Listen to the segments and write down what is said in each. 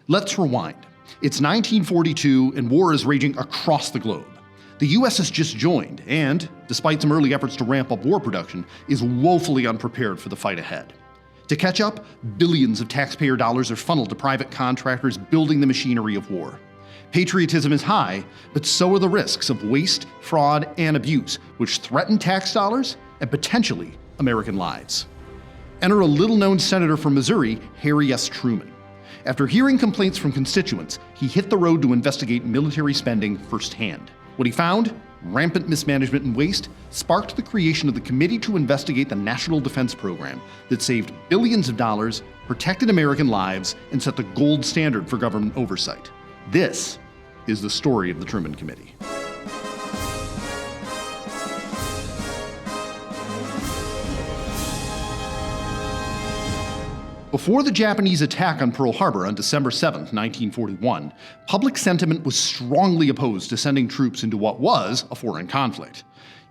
Let's rewind. It's 1942 and war is raging across the globe. The U.S. has just joined and, despite some early efforts to ramp up war production, is woefully unprepared for the fight ahead. To catch up, billions of taxpayer dollars are funneled to private contractors building the machinery of war. Patriotism is high, but so are the risks of waste, fraud, and abuse, which threaten tax dollars and potentially American lives. Enter a little-known senator from Missouri, Harry S. Truman. After hearing complaints from constituents, he hit the road to investigate military spending firsthand. What he found, rampant mismanagement and waste, sparked the creation of the Committee to investigate the National Defense Program that saved billions of dollars, protected American lives, and set the gold standard for government oversight. This is the story of the Truman Committee. Before the Japanese attack on Pearl Harbor on December 7, 1941, public sentiment was strongly opposed to sending troops into what was a foreign conflict.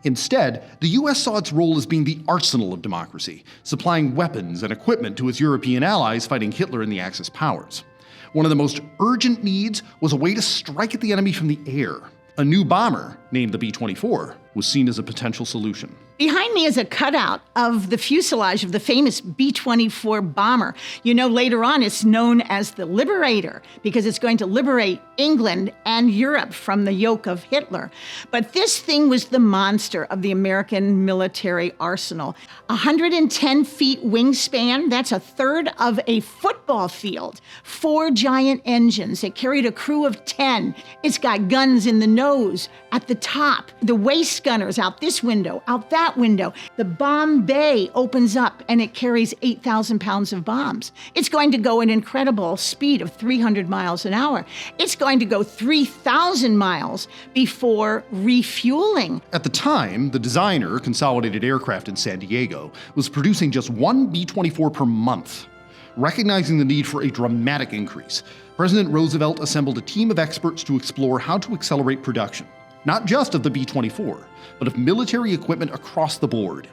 Instead, the U.S. saw its role as being the arsenal of democracy, supplying weapons and equipment to its European allies fighting Hitler and the Axis powers. One of the most urgent needs was a way to strike at the enemy from the air. A new bomber, named the B-24, was seen as a potential solution. Behind me is a cutout of the fuselage of the famous B-24 bomber. You know, later on it's known as the Liberator because it's going to liberate England and Europe from the yoke of Hitler. But this thing was the monster of the American military arsenal. 110 feet wingspan, that's a third of a football field. 4 giant engines. It carried a crew of 10. It's got guns in the nose, at the top. The waist gunners out this window, out that window. The bomb bay opens up and it carries 8,000 pounds of bombs. It's going to go at an incredible speed of 300 miles an hour. It's going to go 3,000 miles before refueling. At the time, the designer, Consolidated Aircraft in San Diego, was producing just one B-24 per month. Recognizing the need for a dramatic increase, President Roosevelt assembled a team of experts to explore how to accelerate production. Not just of the B-24, but of military equipment across the board.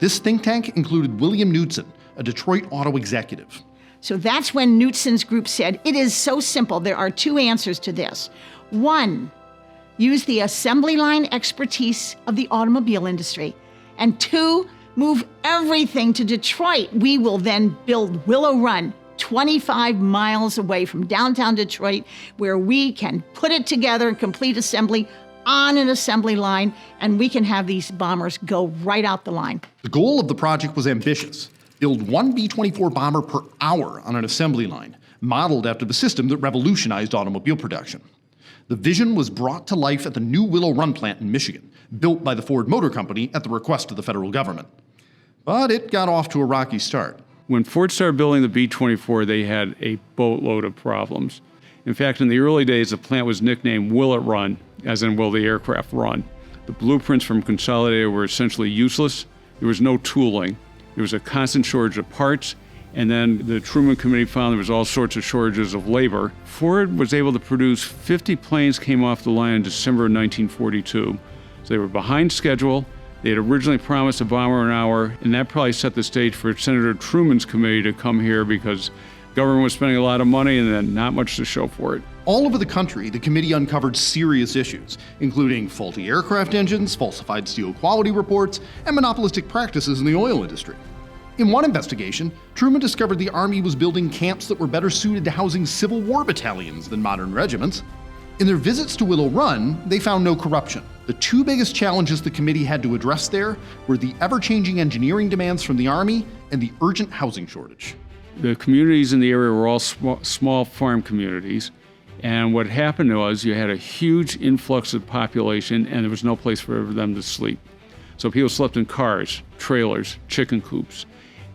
This think tank included William Knudsen, a Detroit auto executive. So that's when Knudsen's group said, it is so simple, there are 2 answers to this. 1, use the assembly line expertise of the automobile industry. And 2, move everything to Detroit. We will then build Willow Run, 25 miles away from downtown Detroit, where we can put it together and complete assembly on an assembly line, and we can have these bombers go right out the line. The goal of the project was ambitious. Build one B-24 bomber per hour on an assembly line, modeled after the system that revolutionized automobile production. The vision was brought to life at the new Willow Run plant in Michigan, built by the Ford Motor Company at the request of the federal government. But it got off to a rocky start. When Ford started building the B-24, they had a boatload of problems. In fact, in the early days, the plant was nicknamed Will It Run, as in will the aircraft run. The blueprints from Consolidated were essentially useless. There was no tooling. There was a constant shortage of parts. And then the Truman Committee found there was all sorts of shortages of labor. Ford was able to produce 50 planes came off the line in December of 1942. So they were behind schedule. They had originally promised a bomber an hour, and that probably set the stage for Senator Truman's committee to come here because government was spending a lot of money and then not much to show for it. All over the country, the committee uncovered serious issues, including faulty aircraft engines, falsified steel quality reports, and monopolistic practices in the oil industry. In one investigation, Truman discovered the Army was building camps that were better suited to housing Civil War battalions than modern regiments. In their visits to Willow Run, they found no corruption. The 2 biggest challenges the committee had to address there were the ever-changing engineering demands from the Army and the urgent housing shortage. The communities in the area were all small farm communities. And what happened was you had a huge influx of population and there was no place for them to sleep. So people slept in cars, trailers, chicken coops.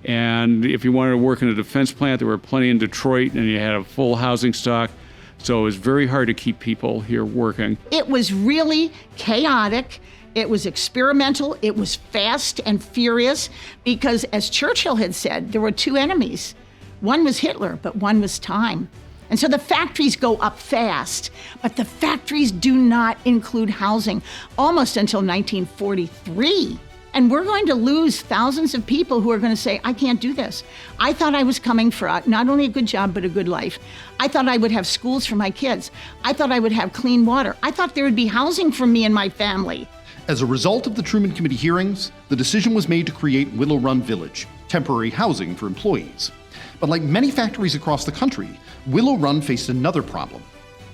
And if you wanted to work in a defense plant, there were plenty in Detroit and you had a full housing stock. So it was very hard to keep people here working. It was really chaotic. It was experimental. It was fast and furious because, as Churchill had said, there were 2 enemies. One was Hitler, but one was time. And so the factories go up fast, but the factories do not include housing almost until 1943. And we're going to lose thousands of people who are going to say, I can't do this. I thought I was coming for not only a good job, but a good life. I thought I would have schools for my kids. I thought I would have clean water. I thought there would be housing for me and my family. As a result of the Truman Committee hearings, the decision was made to create Willow Run Village, temporary housing for employees. But like many factories across the country, Willow Run faced another problem.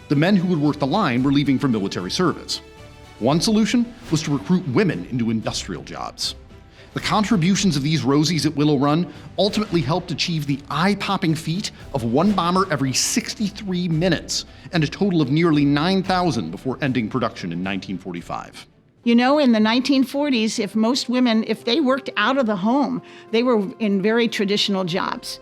The men who would work the line were leaving for military service. One solution was to recruit women into industrial jobs. The contributions of these Rosies at Willow Run ultimately helped achieve the eye-popping feat of one bomber every 63 minutes, and a total of nearly 9,000 before ending production in 1945. You know, in the 1940s, if most women, if they worked out of the home, they were in very traditional jobs.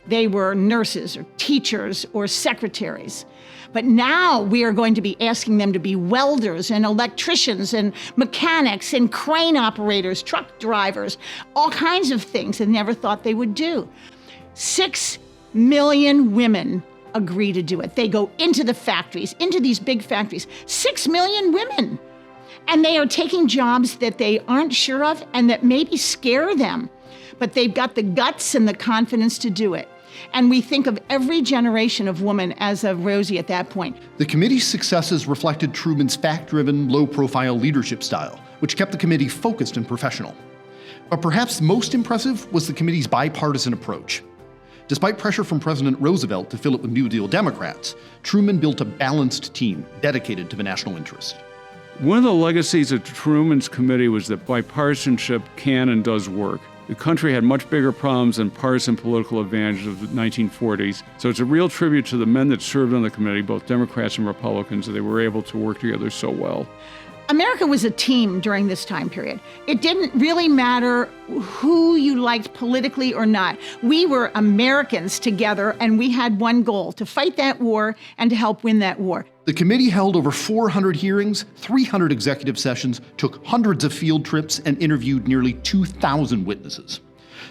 They were nurses or teachers or secretaries. But now we are going to be asking them to be welders and electricians and mechanics and crane operators, truck drivers, all kinds of things they never thought they would do. 6 million women agree to do it. They go into the factories, into these big factories. 6 million women. And they are taking jobs that they aren't sure of and that maybe scare them. But they've got the guts and the confidence to do it. And we think of every generation of woman as a Rosie at that point. The committee's successes reflected Truman's fact-driven, low-profile leadership style, which kept the committee focused and professional. But perhaps most impressive was the committee's bipartisan approach. Despite pressure from President Roosevelt to fill it with New Deal Democrats, Truman built a balanced team dedicated to the national interest. One of the legacies of Truman's committee was that bipartisanship can and does work. The country had much bigger problems than partisan political advantage of the 1940s, so it's a real tribute to the men that served on the committee, both Democrats and Republicans, that they were able to work together so well. America was a team during this time period. It didn't really matter who you liked politically or not. We were Americans together, and we had one goal, to fight that war and to help win that war. The committee held over 400 hearings, 300 executive sessions, took hundreds of field trips, and interviewed nearly 2,000 witnesses.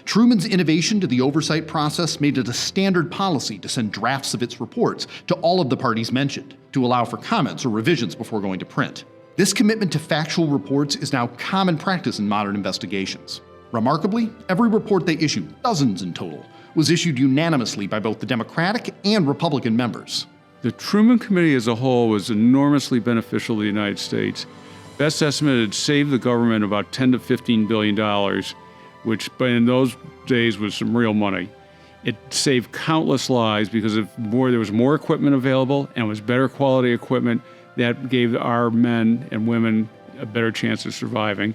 Truman's innovation to the oversight process made it a standard policy to send drafts of its reports to all of the parties mentioned, to allow for comments or revisions before going to print. This commitment to factual reports is now common practice in modern investigations. Remarkably, every report they issued, dozens in total, was issued unanimously by both the Democratic and Republican members. The Truman Committee as a whole was enormously beneficial to the United States. Best estimate, it saved the government about $10 to $15 billion, which in those days was some real money. It saved countless lives because there was more equipment available and it was better quality equipment that gave our men and women a better chance of surviving.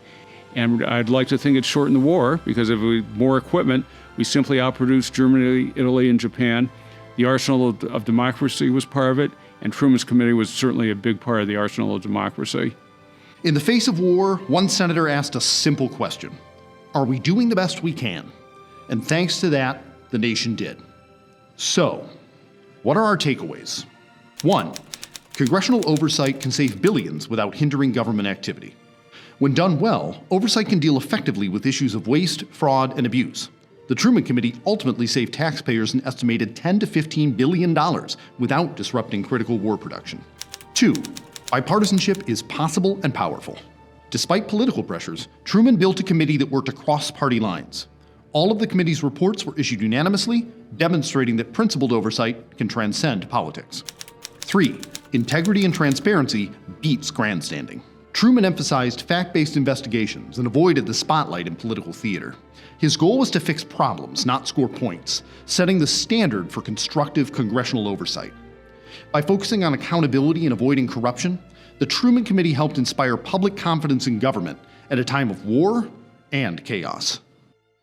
And I'd like to think it shortened the war because of more equipment. We simply outproduced Germany, Italy, and Japan. The arsenal of democracy was part of it, and Truman's committee was certainly a big part of the arsenal of democracy. In the face of war, one senator asked a simple question: are we doing the best we can? And thanks to that, the nation did. So, what are our takeaways? 1. Congressional oversight can save billions without hindering government activity. When done well, oversight can deal effectively with issues of waste, fraud, and abuse. The Truman Committee ultimately saved taxpayers an estimated $10 to $15 billion without disrupting critical war production. 2. Bipartisanship is possible and powerful. Despite political pressures, Truman built a committee that worked across party lines. All of the committee's reports were issued unanimously, demonstrating that principled oversight can transcend politics. 3. Integrity and transparency beats grandstanding. Truman emphasized fact-based investigations and avoided the spotlight in political theater. His goal was to fix problems, not score points, setting the standard for constructive congressional oversight. By focusing on accountability and avoiding corruption, the Truman Committee helped inspire public confidence in government at a time of war and chaos.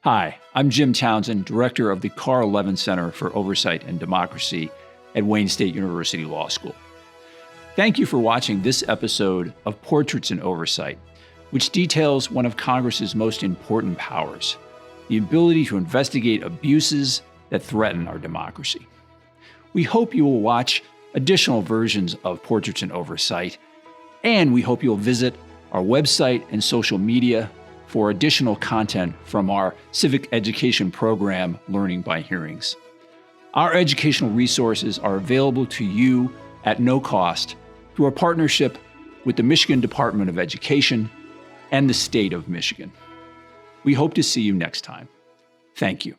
Hi, I'm Jim Townsend, director of the Carl Levin Center for Oversight and Democracy at Wayne State University Law School. Thank you for watching this episode of Portraits in Oversight, which details one of Congress's most important powers, the ability to investigate abuses that threaten our democracy. We hope you will watch additional versions of Portraits in Oversight, and we hope you'll visit our website and social media for additional content from our civic education program, Learning by Hearings. Our educational resources are available to you at no cost through a partnership with the Michigan Department of Education and the state of Michigan. We hope to see you next time. Thank you.